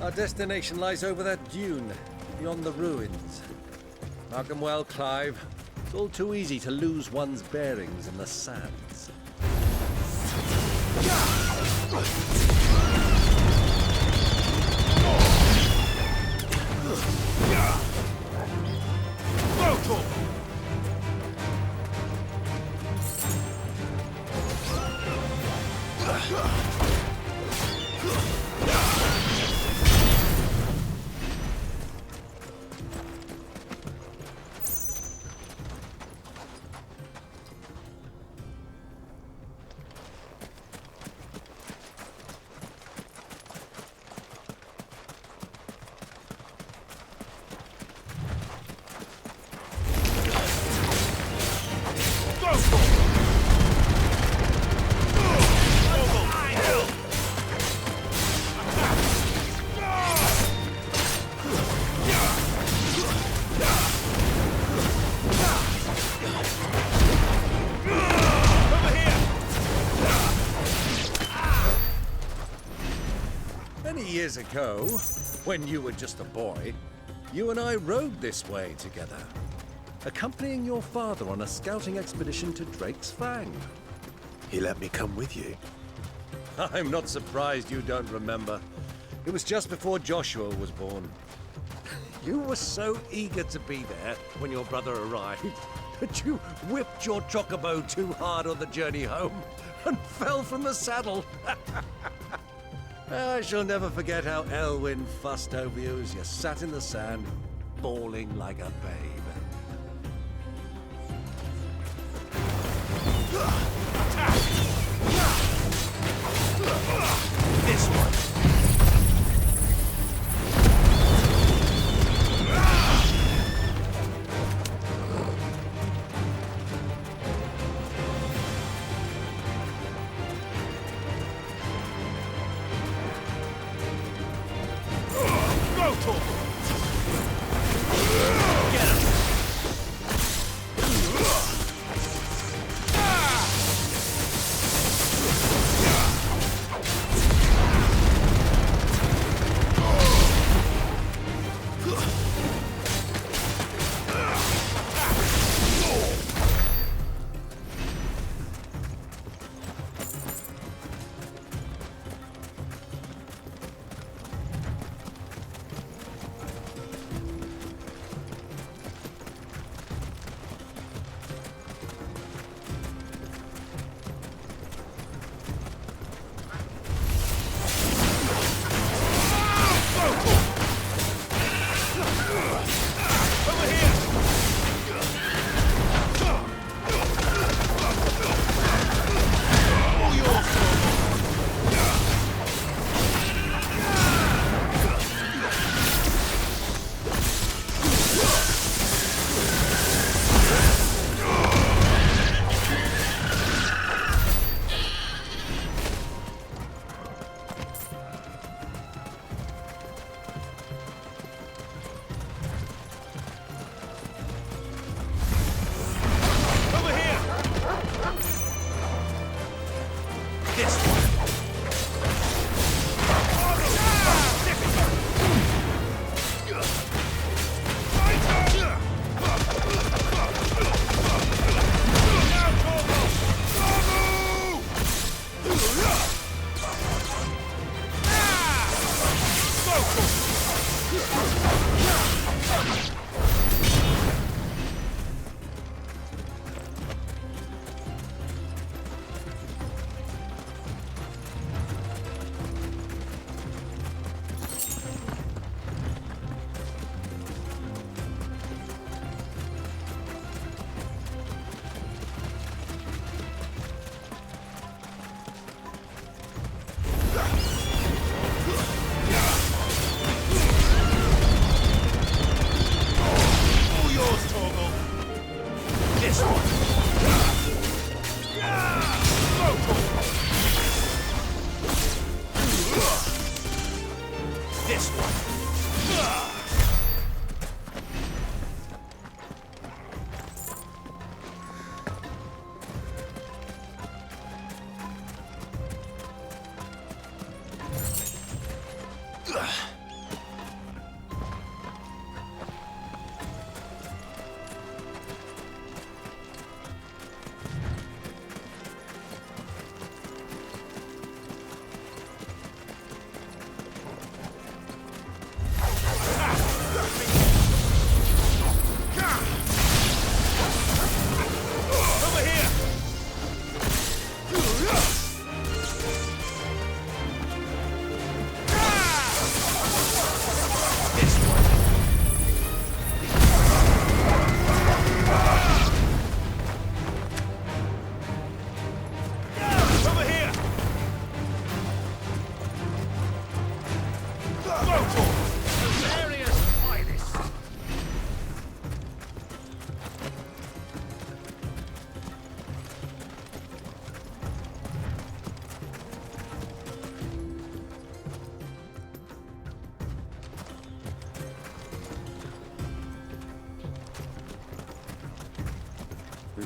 Our destination lies over that dune, beyond the ruins. Mark 'em well, Clive. It's all too easy to lose one's bearings in the sands. Years ago, when you were just a boy, you and I rode this way together, accompanying your father on a scouting expedition to Drake's Fang. He let me come with you. I'm not surprised you don't remember. It was just before Joshua was born. You were so eager to be there when your brother arrived that you whipped your chocobo too hard on the journey home and fell from the saddle. I shall never forget how Elwyn fussed over you as you sat in the sand, bawling like a babe. Attack! This one!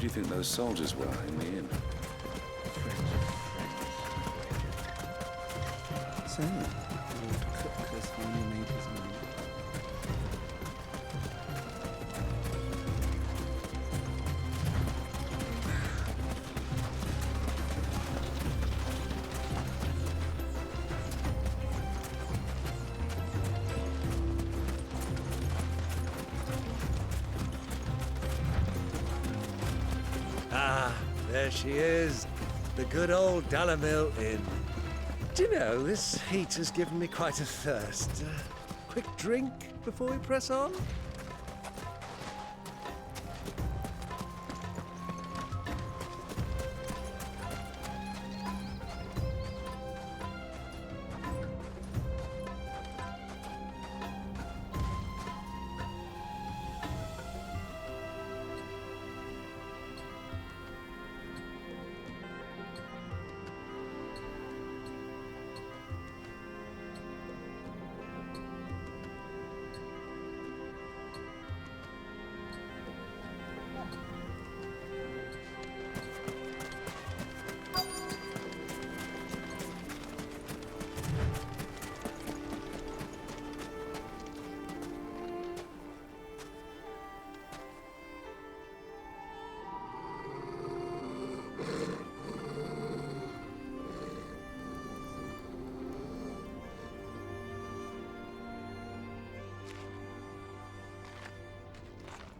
do you think those soldiers were in the inn? So, Lord Cook has finally made his money. Ah, there she is. The good old Dalimil Inn. Do you know, this heat has given me quite a thirst. Quick drink before we press on?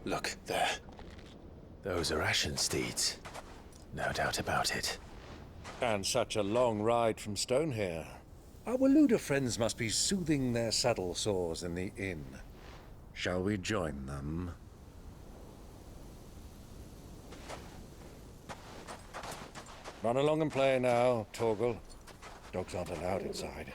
Look, there. Those are ashen steeds. No doubt about it. And such a long ride from Stone here. Our Waluda friends must be soothing their saddle sores in the inn. Shall we join them? Run along and play now, Torgal. Dogs aren't allowed inside.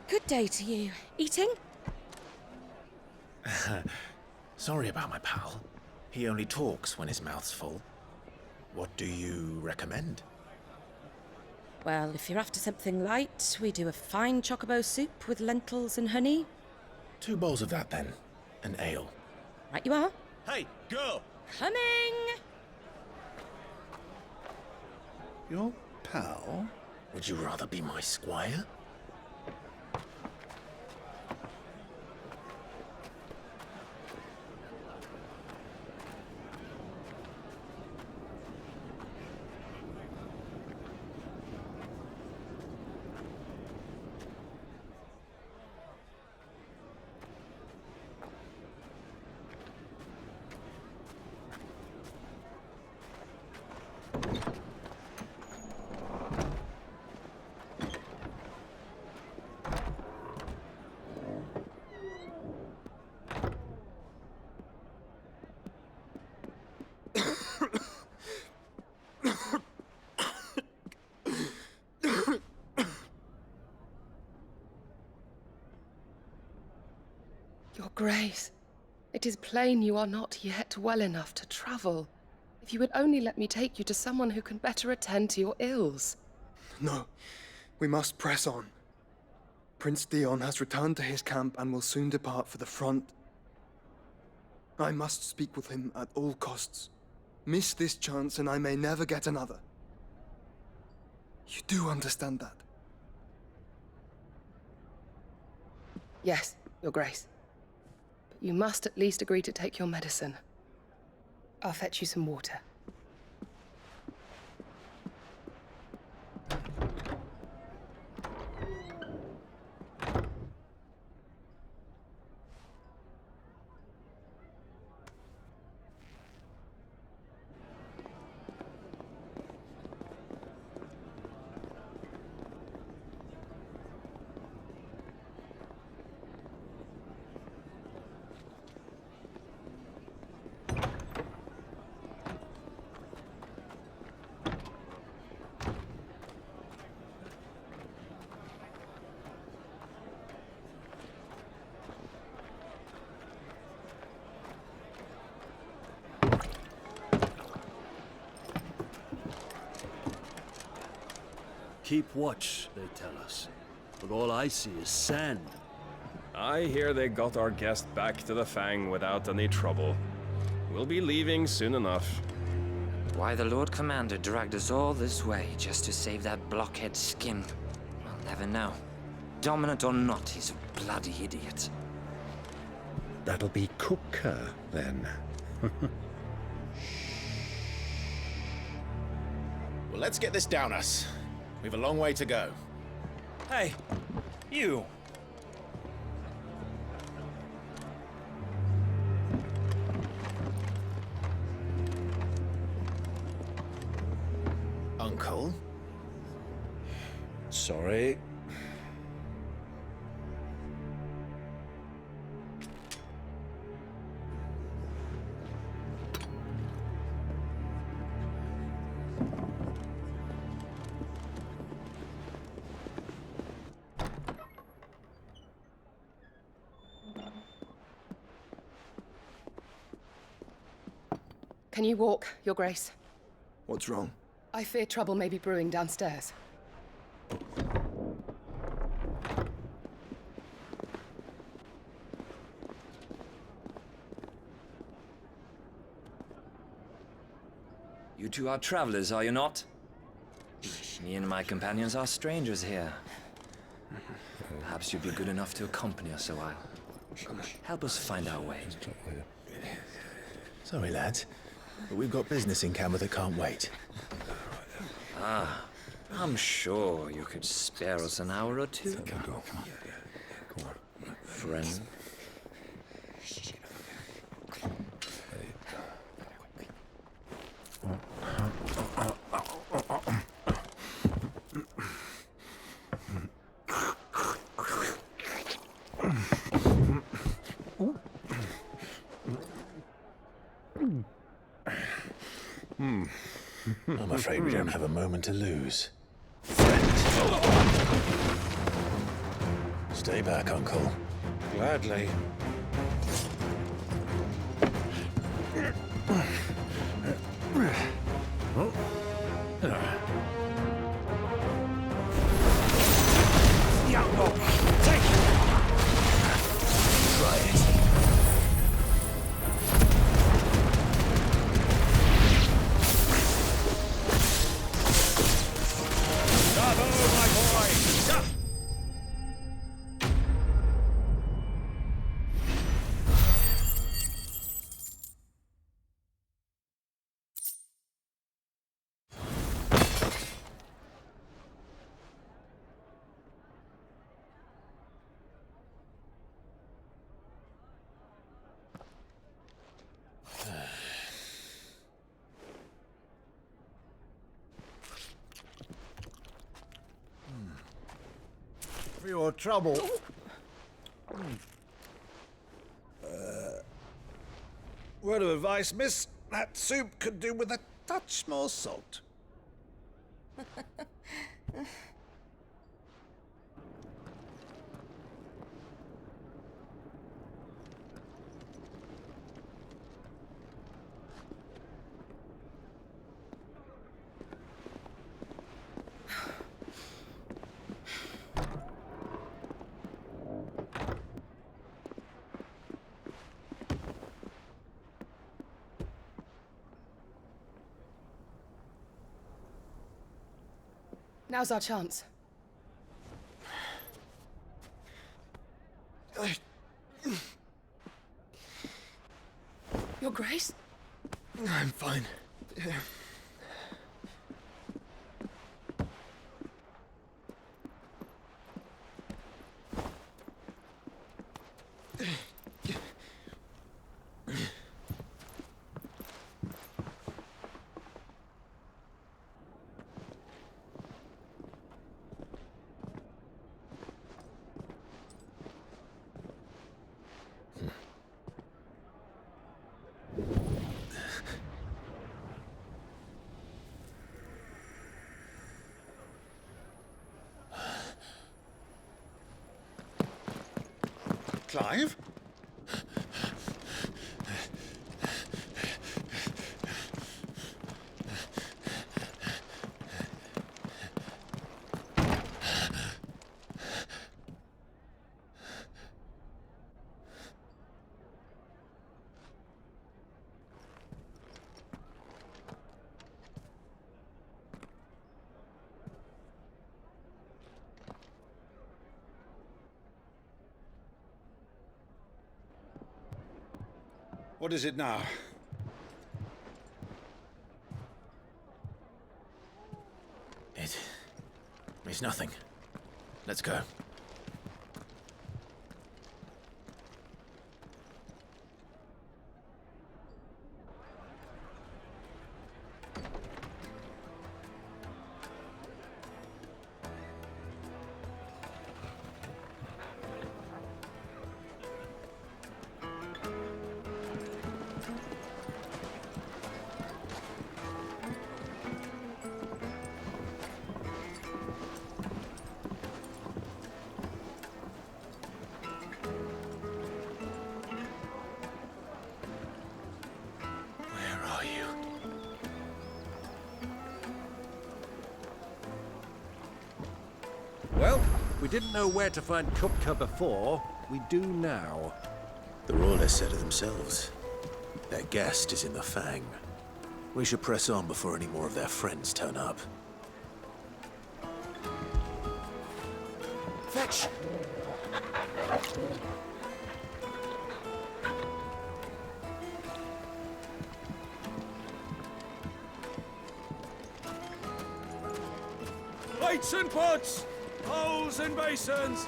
Good day to you. Eating? Sorry about my pal. He only talks when his mouth's full. What do you recommend? Well, if you're after something light, we do a fine chocobo soup with lentils and honey. 2 bowls of that then. An ale. Right you are. Hey, girl! Coming! Your pal? Would you rather be my squire? Your Grace, it is plain you are not yet well enough to travel. If you would only let me take you to someone who can better attend to your ills. No, we must press on. Prince Theon has returned to his camp and will soon depart for the front. I must speak with him at all costs. Miss this chance and I may never get another. You do understand that? Yes, Your Grace. But you must at least agree to take your medicine. I'll fetch you some water. keep watch, they tell us. But all I see is sand. I hear they got our guest back to the Fang without any trouble. We'll be leaving soon enough. Why the Lord Commander dragged us all this way just to save that blockhead skin, I'll never know. Dominant or not, he's a bloody idiot. That'll be Cooker, then. Well, let's get this down us. We've a long way to go. Hey, you! Uncle? Sorry. Can you walk, Your Grace? What's wrong? I fear trouble may be brewing downstairs. You two are travelers, are you not? Me and my companions are strangers here. Perhaps you'd be good enough to accompany us a while. Help us find our way. Sorry, lads, but we've got business in Camber that can't wait. I'm sure you could spare us an hour or two. Come on. Friend. I'm afraid we don't have a moment to lose. Stay back, Uncle. Gladly. Try it. For your trouble. Word of advice, miss. That soup could do with a touch more salt. Now's our chance. Your Grace? I'm fine. Clive? What is it now? It's nothing. Let's go. Well, we didn't know where to find Kupka before. We do now. The Royalists said it themselves. Their guest is in the Fang. We should press on before any more of their friends turn up. Fetch! Plates and pots! Bowls and basins!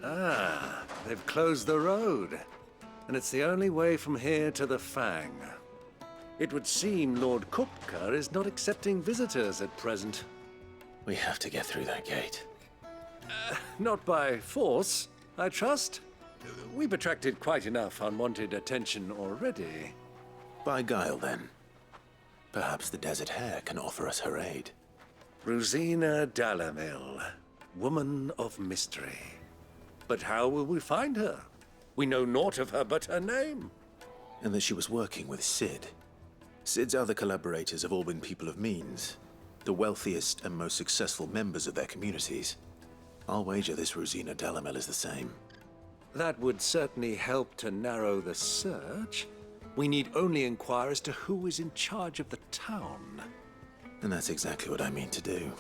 Ah, they've closed the road. And it's the only way from here to the Fang. It would seem Lord Kupka is not accepting visitors at present. We have to get through that gate. Not by force, I trust. We've attracted quite enough unwanted attention already. By guile, then. Perhaps the Desert Hare can offer us her aid. Rosina Dalimil, woman of mystery. But how will we find her? We know naught of her but her name. And that she was working with Sid. Sid's other collaborators have all been people of means, the wealthiest and most successful members of their communities. I'll wager this Rosina Dalimil is the same. That would certainly help to narrow the search. We need only inquire as to who is in charge of the town. And that's exactly what I mean to do.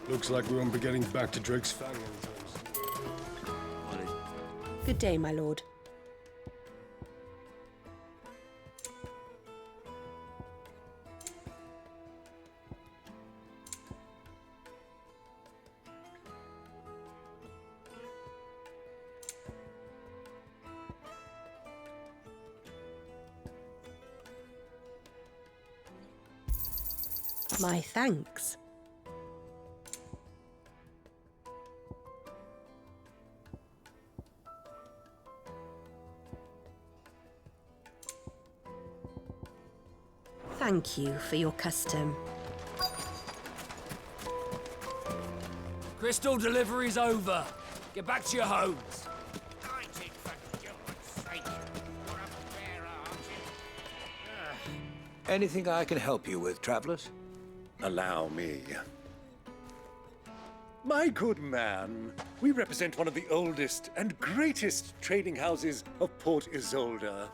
Looks like we won't be getting back to Drake's Fang anytime soon. Good day, my lord. My thanks. Thank you for your custom. Crystal delivery's over. Get back to your homes. Anything I can help you with, travelers? Allow me. My good man, we represent one of the oldest and greatest trading houses of Port Isolde.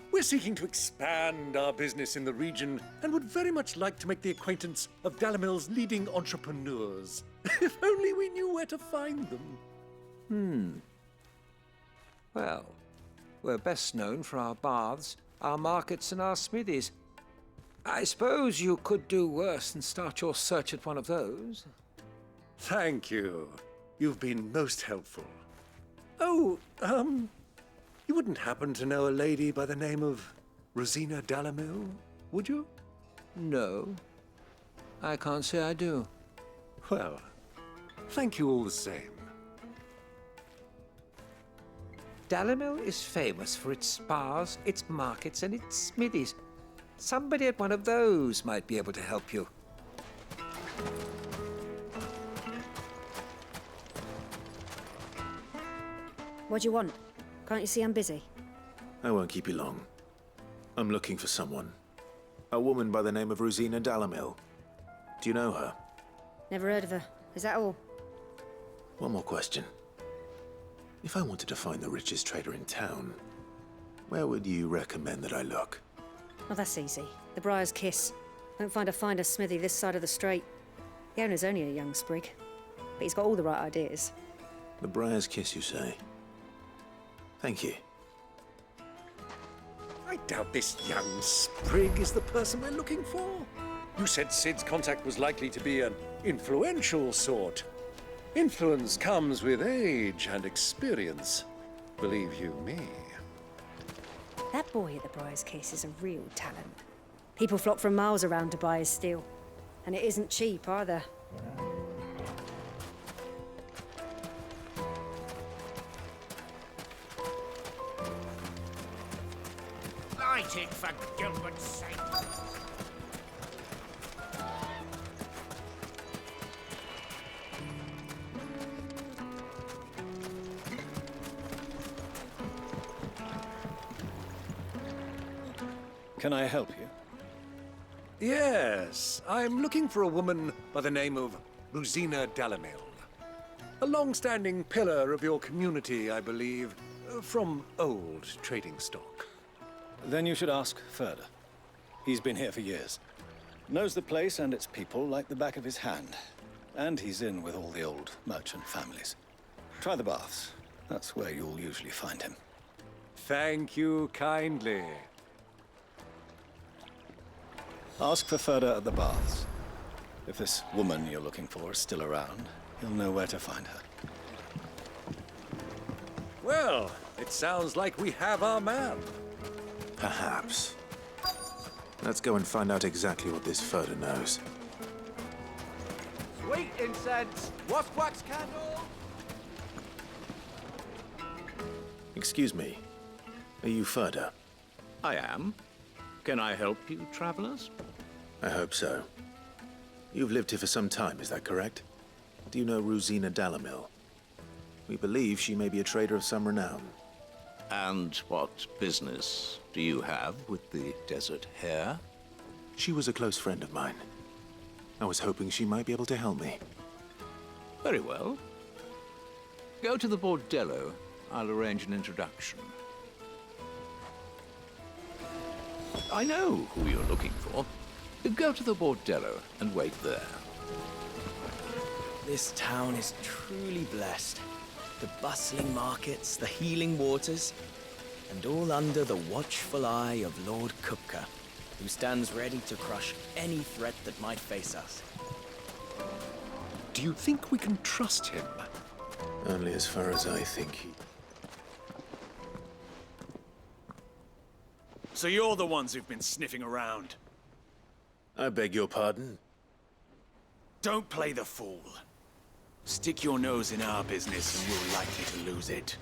We're seeking to expand our business in the region and would very much like to make the acquaintance of Dalimil's leading entrepreneurs. If only we knew where to find them. Well, we're best known for our baths, our markets, and our smithies. I suppose you could do worse than start your search at one of those. Thank you. You've been most helpful. Oh, You wouldn't happen to know a lady by the name of Rosina Dalimil, would you? No. I can't say I do. Well, thank you all the same. Dalimil is famous for its spas, its markets, and its smithies. Somebody at one of those might be able to help you. What do you want? Can't you see I'm busy? I won't keep you long. I'm looking for someone. A woman by the name of Rosina Dalimil. Do you know her? Never heard of her. Is that all? One more question. If I wanted to find the richest trader in town, where would you recommend that I look? Oh, that's easy. The Briar's Kiss. Won't find a finer smithy this side of the strait. The owner's only a young sprig, but he's got all the right ideas. The Briar's Kiss, you say? Thank you. I doubt this young sprig is the person we're looking for. You said Sid's contact was likely to be an influential sort. Influence comes with age and experience. Believe you me. That boy at the Briar's Kiss is a real talent. People flock from miles around to buy his steel. And it isn't cheap either. Light it, for Gilbert's sake! Can I help you? Yes, I'm looking for a woman by the name of Rosina Dalimil. A long-standing pillar of your community, I believe, from old trading stock. Then you should ask Furder. He's been here for years. Knows the place and its people like the back of his hand. And he's in with all the old merchant families. Try the baths. That's where you'll usually find him. Thank you kindly. Ask for Furder at the baths. If this woman you're looking for is still around, he'll know where to find her. Well, it sounds like we have our man. Perhaps. Let's go and find out exactly what this Furder knows. Sweet incense! Wasp wax candle! Excuse me. Are you Furder? I am. Can I help you, travelers? I hope so. You've lived here for some time, is that correct? Do you know Rosina Dalimil? We believe she may be a trader of some renown. And what business do you have with the desert hare? She was a close friend of mine. I was hoping she might be able to help me. Very well. Go to the bordello. I'll arrange an introduction. I know who you're looking for. Go to the bordello and wait there. This town is truly blessed. The bustling markets, the healing waters, and all under the watchful eye of Lord Kupka, who stands ready to crush any threat that might face us. Do you think we can trust him? Only as far as I think he... So you're the ones who've been sniffing around. I beg your pardon? Don't play the fool. Stick your nose in our business and you're likely to lose it.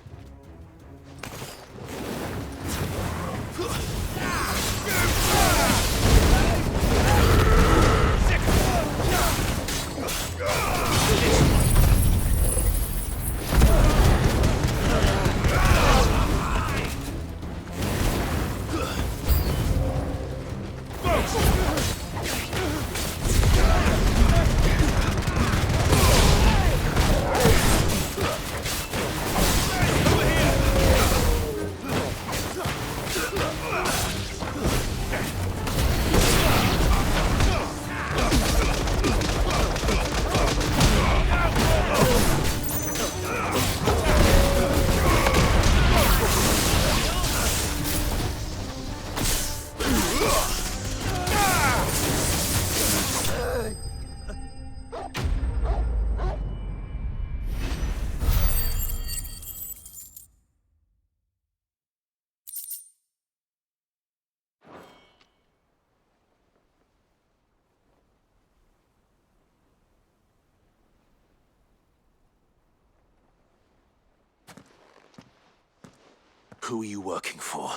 Who are you working for?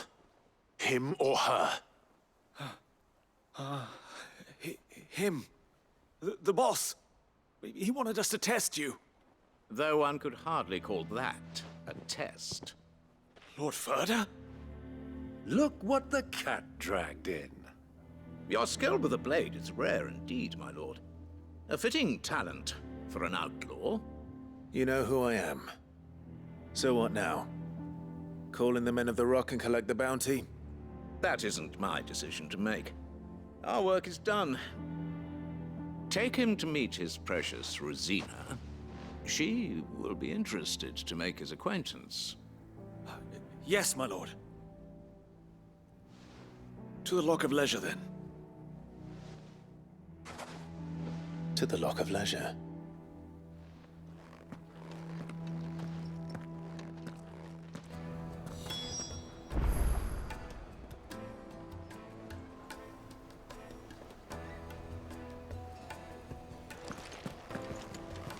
Him or her? Him. The boss. He wanted us to test you. Though one could hardly call that a test. Lord Furder? Look what the cat dragged in. Your skill with the blade is rare indeed, my lord. A fitting talent for an outlaw. You know who I am. So what now? Call in the Men of the Rock and collect the bounty? That isn't my decision to make. Our work is done. Take him to meet his precious Rosina. She will be interested to make his acquaintance. Yes, my lord. To the Lock of Leisure, then. To the Lock of Leisure.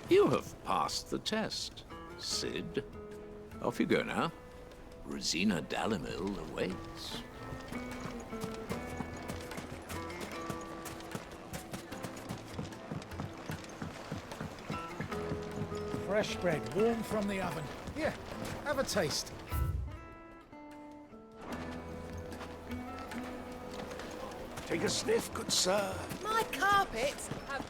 You have passed the test, Cid. Off you go now. Rosina Dalimil awaits. Fresh bread, warm from the oven. Here, have a taste. Take a sniff, good sir. My carpets have...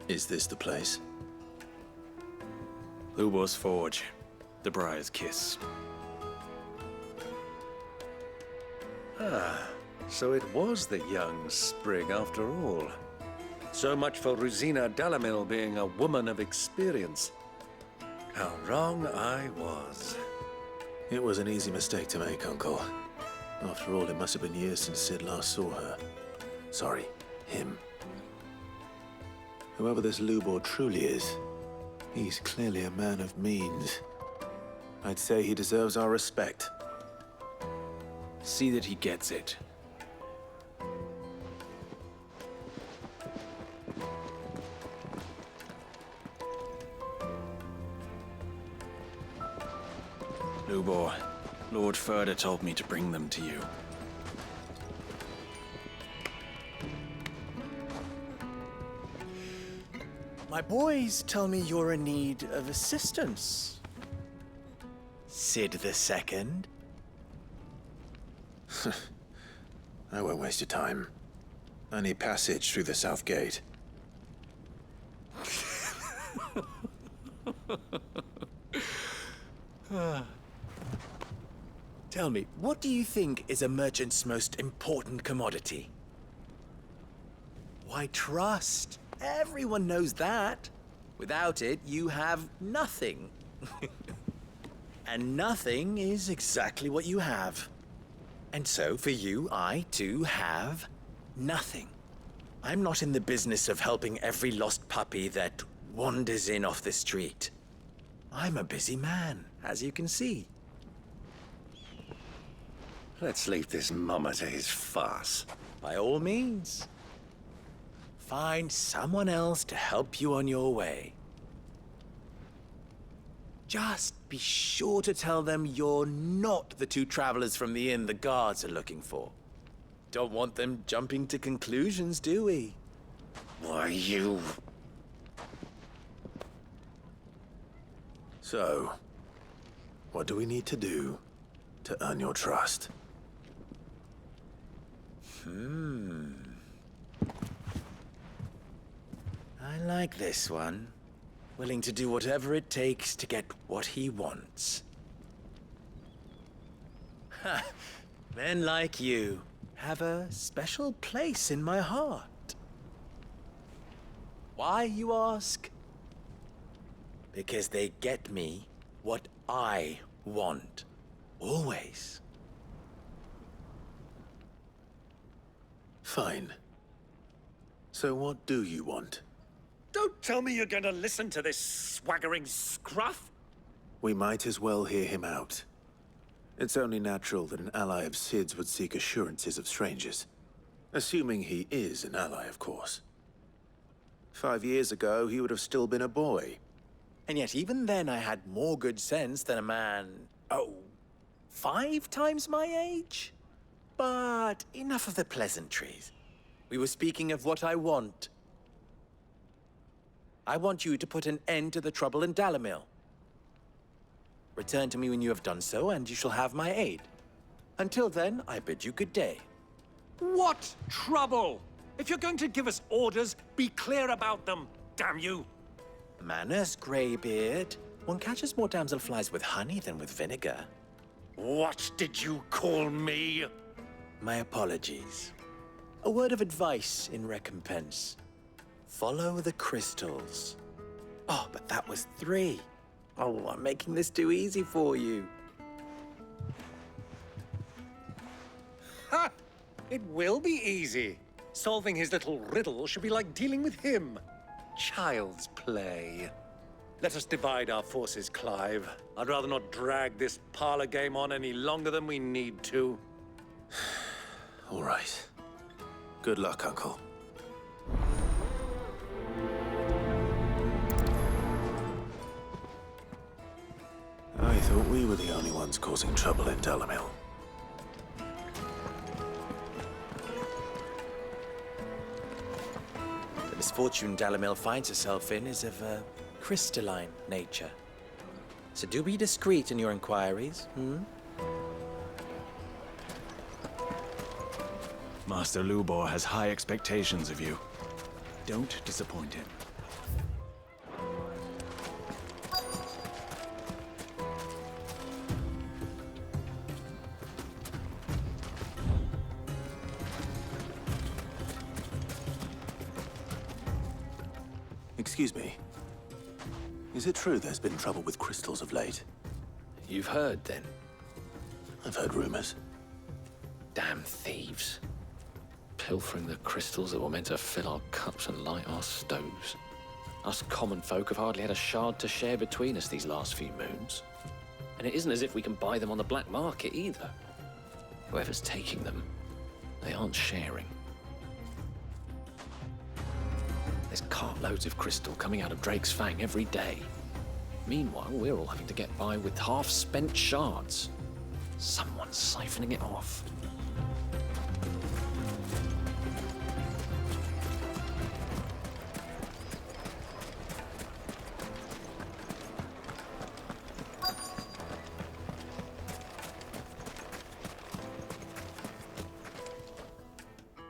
Is this the place? Lubor's Forge. The Briar's Kiss. Ah, so it was the young sprig after all. So much for Rosina Dalimil being a woman of experience. How wrong I was. It was an easy mistake to make, Uncle. After all, it must have been years since Cid last saw her. Sorry, him. Whoever this Lubor truly is, he's clearly a man of means. I'd say he deserves our respect. See that he gets it. Lubor, Lord Furder told me to bring them to you. My boys tell me you're in need of assistance. Cid the Second. I won't waste your time. I need passage through the south gate. Tell me, what do you think is a merchant's most important commodity? Why, trust. Everyone knows that. Without it, you have nothing. And nothing is exactly what you have. And so, for you, I, too, have nothing. I'm not in the business of helping every lost puppy that wanders in off the street. I'm a busy man, as you can see. Let's leave this mummer to his farce. By all means. Find someone else to help you on your way. Just be sure to tell them you're not the two travelers from the inn the guards are looking for. Don't want them jumping to conclusions, do we? Why, you... So, what do we need to do to earn your trust? I like this one. Willing to do whatever it takes to get what he wants. Ha! Men like you have a special place in my heart. Why, you ask? Because they get me what I want. Always. Fine. So what do you want? Don't tell me you're going to listen to this swaggering scruff! We might as well hear him out. It's only natural that an ally of Cid's would seek assurances of strangers. Assuming he is an ally, of course. 5 years ago, he would have still been a boy. And yet even then I had more good sense than a man, 5 times my age? But enough of the pleasantries. We were speaking of what I want. I want you to put an end to the trouble in Dalimil. Return to me when you have done so, and you shall have my aid. Until then, I bid you good day. What trouble? If you're going to give us orders, be clear about them, damn you! Manners, Greybeard. One catches more damselflies with honey than with vinegar. What did you call me? My apologies. A word of advice in recompense. Follow the crystals. Oh, but that was 3. Oh, I'm making this too easy for you. Ha! It will be easy. Solving his little riddle should be like dealing with him. Child's play. Let us divide our forces, Clive. I'd rather not drag this parlor game on any longer than we need to. All right. Good luck, Uncle. I thought we were the only ones causing trouble in Dalimil. The misfortune Dalimil finds herself in is of a crystalline nature. So do be discreet in your inquiries, Master Lubor has high expectations of you. Don't disappoint him. Excuse me. Is it true there's been trouble with crystals of late? You've heard, then? I've heard rumors. Damn thieves. Pilfering the crystals that were meant to fill our cups and light our stoves. Us common folk have hardly had a shard to share between us these last few moons. And it isn't as if we can buy them on the black market either. Whoever's taking them, they aren't sharing. There's cartloads of crystal coming out of Drake's Fang every day. Meanwhile, we're all having to get by with half-spent shards. Someone's siphoning it off.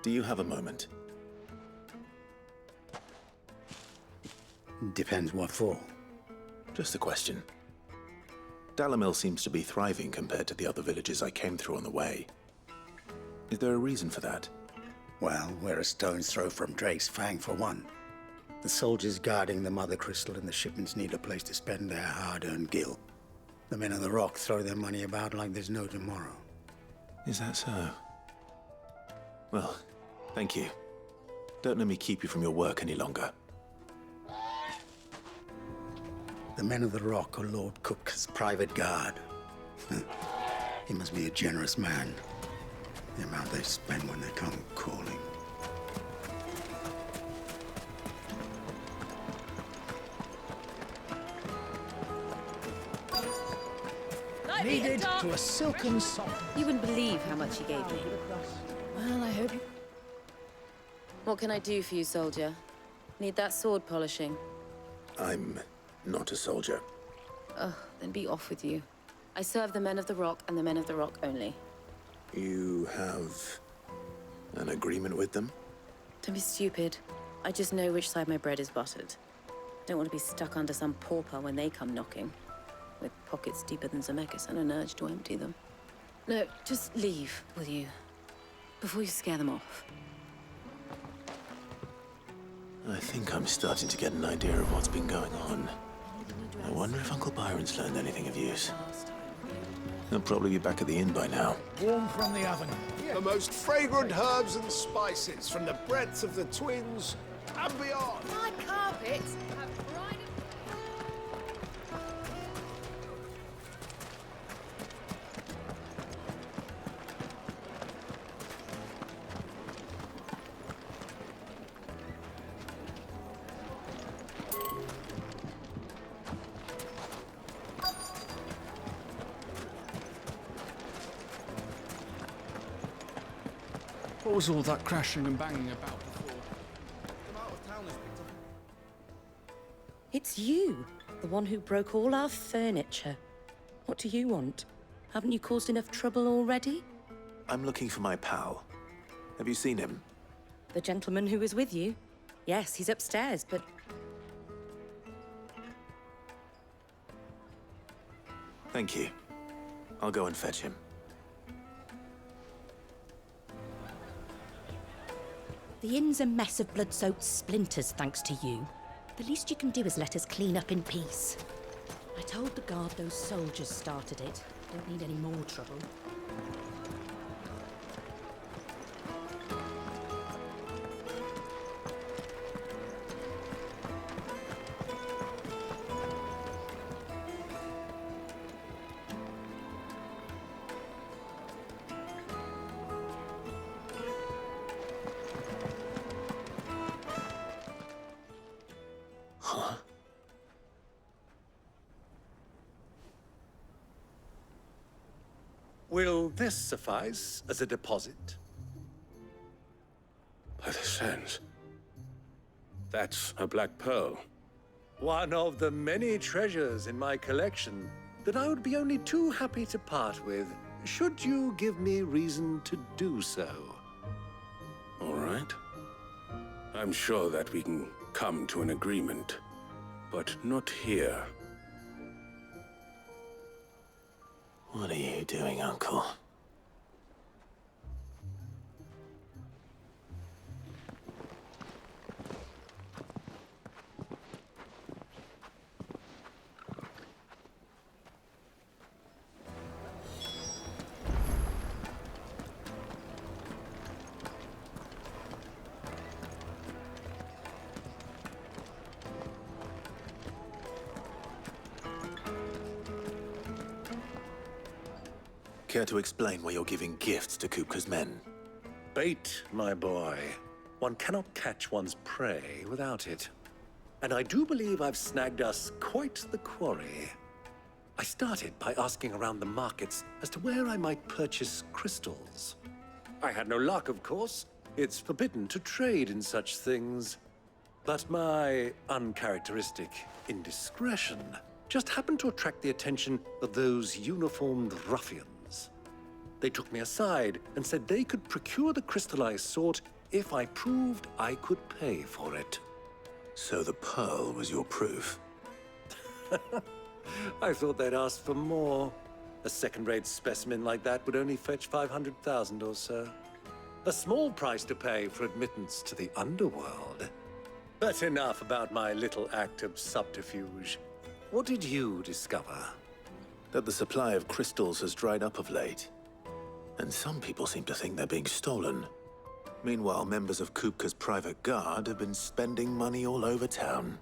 Do you have a moment? Depends what for. Just a question. Dalimil seems to be thriving compared to the other villages I came through on the way. Is there a reason for that? Well, we're a stone's throw from Drake's Fang, for one. The soldiers guarding the Mother Crystal and the shipments need a place to spend their hard-earned gil. The men of the Rock throw their money about like there's no tomorrow. Is that so? Well, thank you. Don't let me keep you from your work any longer. The men of the Rock are Lord Cook's private guard. He must be a generous man. The amount they spend when they come calling. Needed to a silken sock. You wouldn't believe how much he gave me. Well, I hope you... What can I do for you, soldier? Need that sword polishing? I'm not a soldier. Ugh, then be off with you. I serve the men of the Rock and the men of the Rock only. You have an agreement with them? Don't be stupid. I just know which side my bread is buttered. Don't want to be stuck under some pauper when they come knocking. With pockets deeper than Zemeckis and an urge to empty them. No, just leave, will you? Before you scare them off. I think I'm starting to get an idea of what's been going on. I wonder if Uncle Byron's learned anything of use. He'll probably be back at the inn by now. Warm from the oven. The most fragrant herbs and spices from the breadth of the Twins and beyond. My carpets have bright... was all that crashing and banging about before? It's you, the one who broke all our furniture. What do you want? Haven't you caused enough trouble already? I'm looking for my pal. Have you seen him? The gentleman who was with you? Yes, he's upstairs, but... Thank you. I'll go and fetch him. The inn's a mess of blood-soaked splinters, thanks to you. The least you can do is let us clean up in peace. I told the guard those soldiers started it. Don't need any more trouble. Will this suffice as a deposit? By the sands. That's a black pearl. One of the many treasures in my collection that I would be only too happy to part with, should you give me reason to do so. All right. I'm sure that we can come to an agreement, but not here. What are you doing, Uncle? Care to explain why you're giving gifts to Kupka's men? Bait, my boy. One cannot catch one's prey without it. And I do believe I've snagged us quite the quarry. I started by asking around the markets as to where I might purchase crystals. I had no luck, of course. It's forbidden to trade in such things. But my uncharacteristic indiscretion just happened to attract the attention of those uniformed ruffians. They took me aside and said they could procure the crystal I sought if I proved I could pay for it. So the pearl was your proof? I thought they'd ask for more. A second-rate specimen like that would only fetch 500,000 or so. A small price to pay for admittance to the underworld. But enough about my little act of subterfuge. What did you discover? That the supply of crystals has dried up of late. And some people seem to think they're being stolen. Meanwhile, members of Kupka's private guard have been spending money all over town.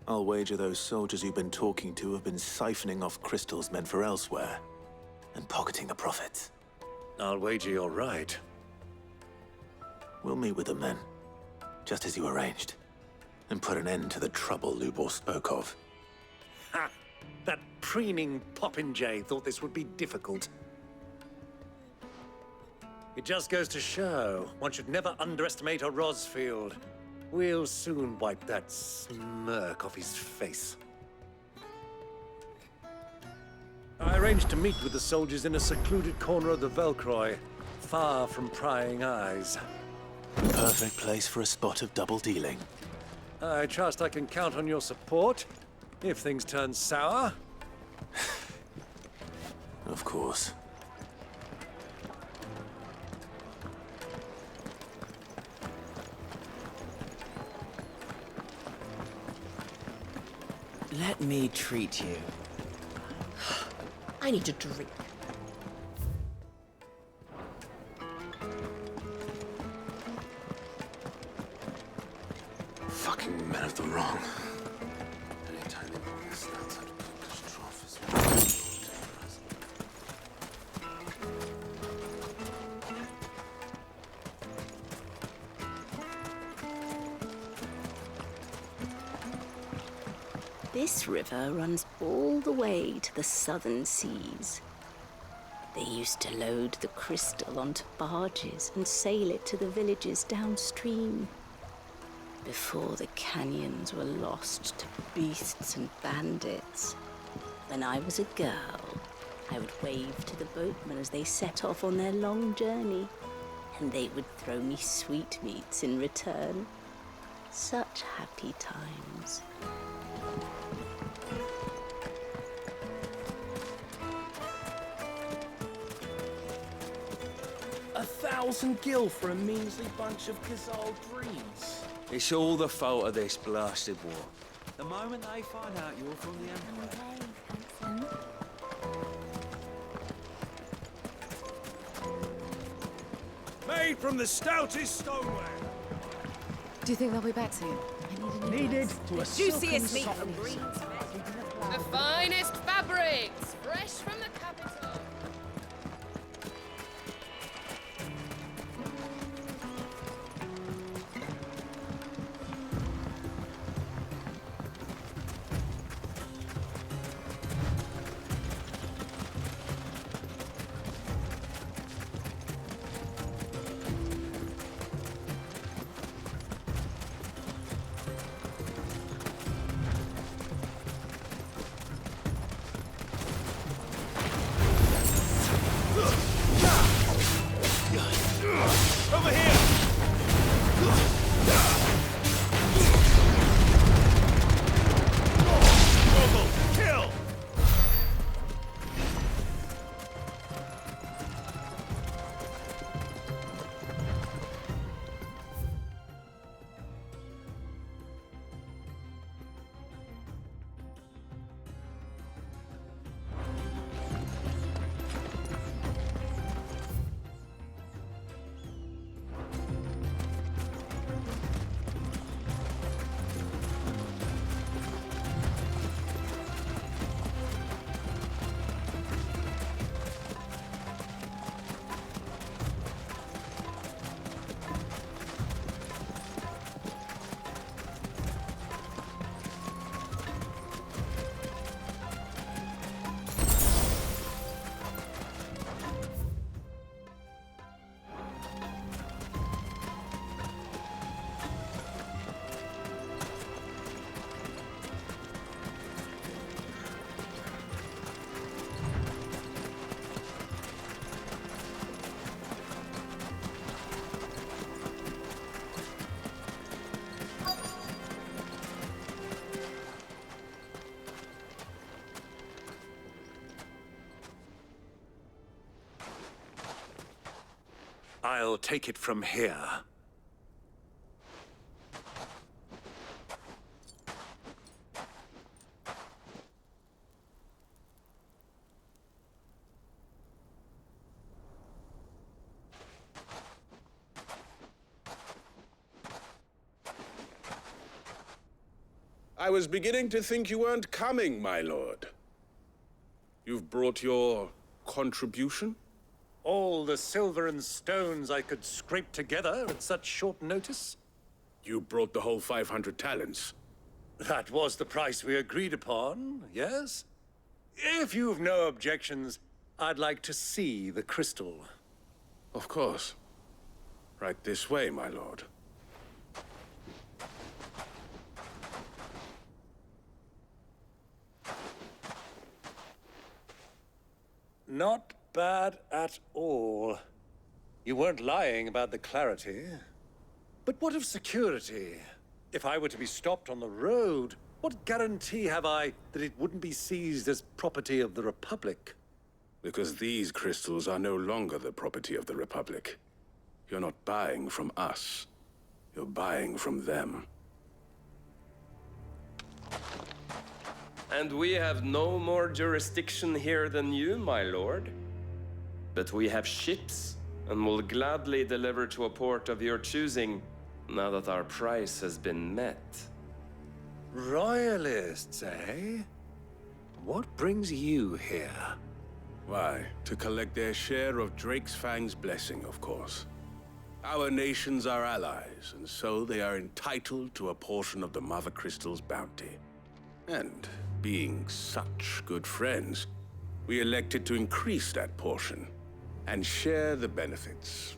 I'll wager those soldiers you've been talking to have been siphoning off crystals meant for elsewhere, and pocketing the profits. I'll wager you're right. We'll meet with them then, just as you arranged, and put an end to the trouble Lubor spoke of. Ha! That preening popinjay thought this would be difficult. It just goes to show, one should never underestimate a Rosfield. We'll soon wipe that smirk off his face. I arranged to meet with the soldiers in a secluded corner of the Velcroy, far from prying eyes. Perfect place for a spot of double dealing. I trust I can count on your support, if things turn sour. Of course. Let me treat you. I need a drink. Fucking men of the wrong. This river runs all the way to the southern seas. They used to load the crystal onto barges and sail it to the villages downstream. Before the canyons were lost to beasts and bandits. When I was a girl, I would wave to the boatmen as they set off on their long journey, and they would throw me sweetmeats in return. Such happy times. $1,000 gil for a measly bunch of Khazal dreams. It's all the fault of this blasted war. The moment they find out you're from the Empire... Made from the stoutest stoneware. Do you think they'll be back soon? I need a new Needed dress. to a Juiciest silken meat from softness. breeds. The finest fabrics, fresh from the capital. Over here! Struggle! Kill! I'll take it from here. I was beginning to think you weren't coming, my lord. You've brought your contribution? All the silver and stones I could scrape together at such short notice? You brought the whole 500 talents. That was the price we agreed upon, yes? If you've no objections, I'd like to see the crystal. Of course. Right this way, my lord. Not bad at all. You weren't lying about the clarity. But what of security? If I were to be stopped on the road, what guarantee have I that it wouldn't be seized as property of the Republic? Because these crystals are no longer the property of the Republic. You're not buying from us. You're buying from them. And we have no more jurisdiction here than you, my lord. But we have ships, and will gladly deliver to a port of your choosing, now that our price has been met. Royalists, eh? What brings you here? Why, to collect their share of Fang's blessing, of course. Our nations are allies, and so they are entitled to a portion of the Mother Crystal's bounty. And being such good friends, we elected to increase that portion and share the benefits.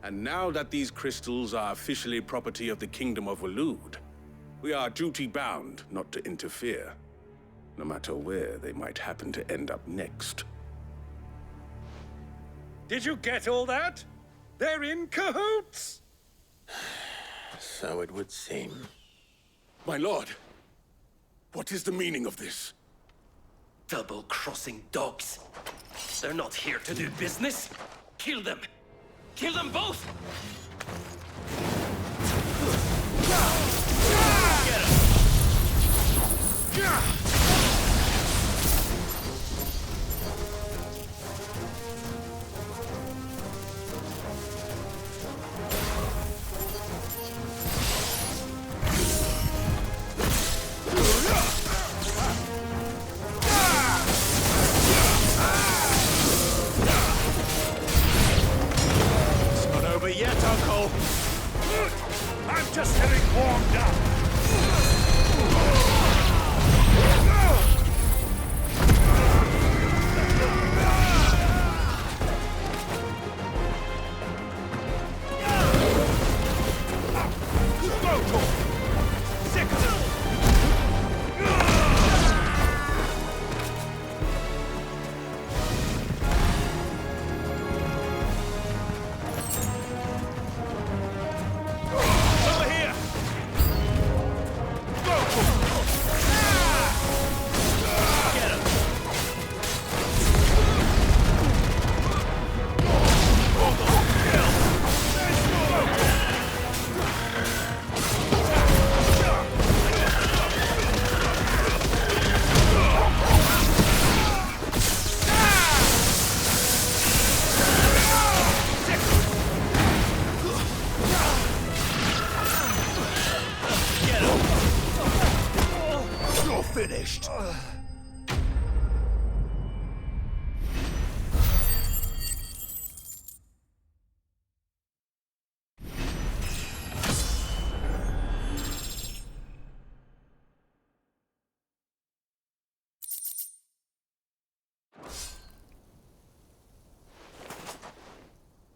And now that these crystals are officially property of the Kingdom of Waloed, we are duty-bound not to interfere, no matter where they might happen to end up next. Did you get all that? They're in cahoots! So it would seem. My lord, what is the meaning of this? Double-crossing dogs. They're not here to do business. Kill them! Kill them both! Get him! Yet, Uncle! I'm just getting warmed up! Finished.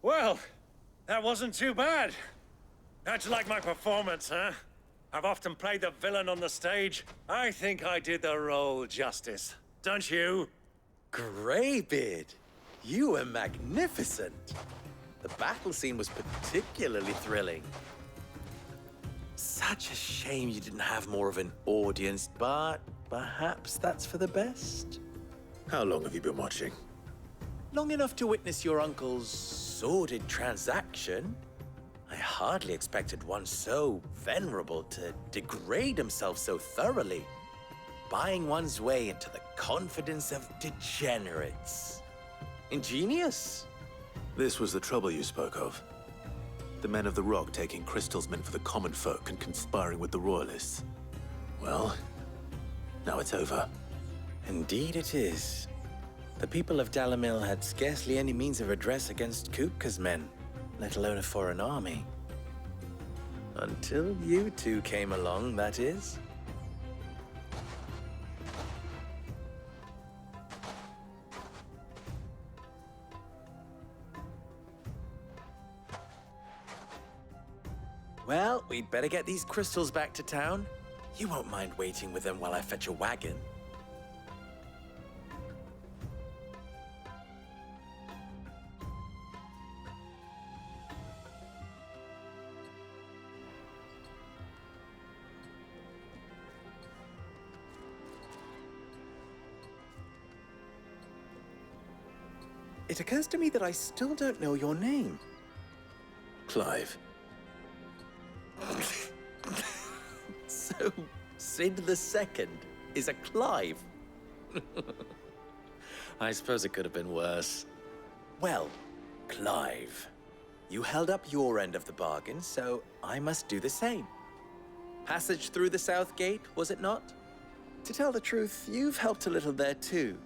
Well, that wasn't too bad. How'd you like my performance, huh? I've often played the villain on the stage. I think I did the role justice. Don't you? Greybeard, you were magnificent. The battle scene was particularly thrilling. Such a shame you didn't have more of an audience, but perhaps that's for the best. How long have you been watching? Long enough to witness your uncle's sordid transaction. I hardly expected one so venerable to degrade himself so thoroughly, buying one's way into the confidence of degenerates. Ingenious. This was the trouble you spoke of. The men of the Rock taking crystals meant for the common folk and conspiring with the Royalists. Well, now it's over. Indeed it is. The people of Dalimil had scarcely any means of redress against Kupka's men, let alone a foreign army. Until you two came along, that is. Well, we'd better get these crystals back to town. You won't mind waiting with them while I fetch a wagon. It occurs to me that I still don't know your name. Clive. So, Sid the Second is a Clive? I suppose it could have been worse. Well, Clive, you held up your end of the bargain, so I must do the same. Passage through the South Gate, was it not? To tell the truth, you've helped a little there too.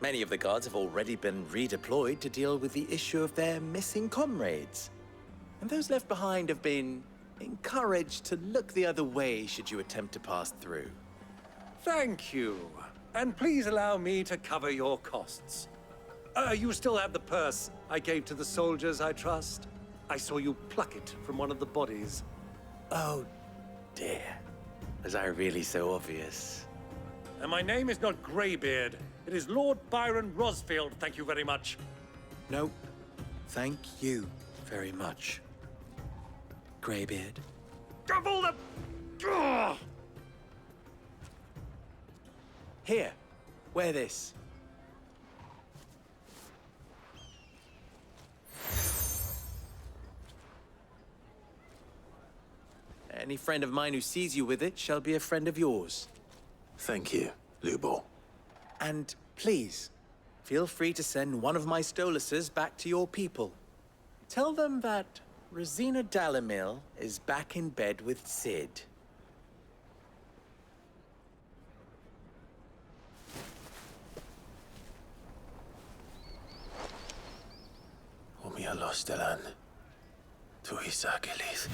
Many of the guards have already been redeployed to deal with the issue of their missing comrades. And those left behind have been encouraged to look the other way should you attempt to pass through. Thank you. And please allow me to cover your costs. You still have the purse I gave to the soldiers, I trust? I saw you pluck it from one of the bodies. Oh, dear. Was I really so obvious? And my name is not Greybeard. It is Lord Byron Rosfield, thank you very much. No, thank you very much, Greybeard. Double the... Ugh! Here, wear this. Any friend of mine who sees you with it shall be a friend of yours. Thank you, Lubor. And please, feel free to send one of my Stoluses back to your people. Tell them that Rosina Dalimil is back in bed with Cid. Omia los delan. Tu isakelis.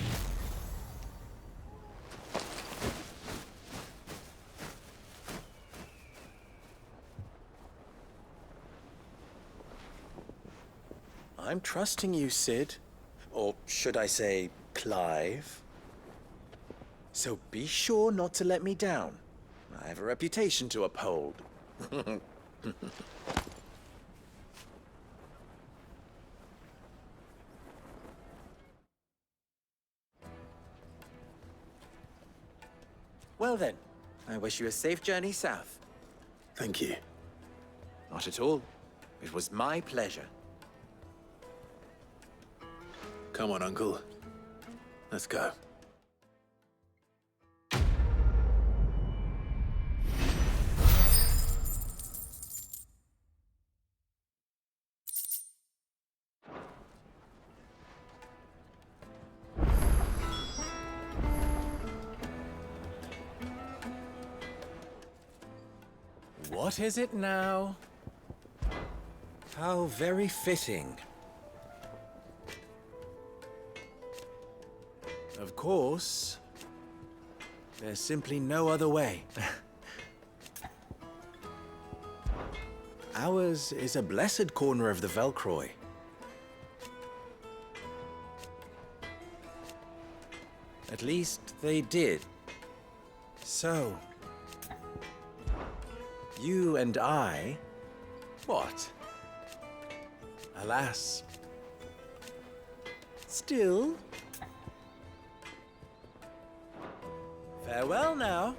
I'm trusting you, Cid. Or should I say, Clive? So be sure not to let me down. I have a reputation to uphold. Well then, I wish you a safe journey south. Thank you. Not at all. It was my pleasure. Come on, Uncle. Let's go. What is it now? How very fitting. Of course, there's simply no other way. Ours is a blessed corner of the Velcroy. At least they did. So, you and I... What? Alas. Still... Farewell now.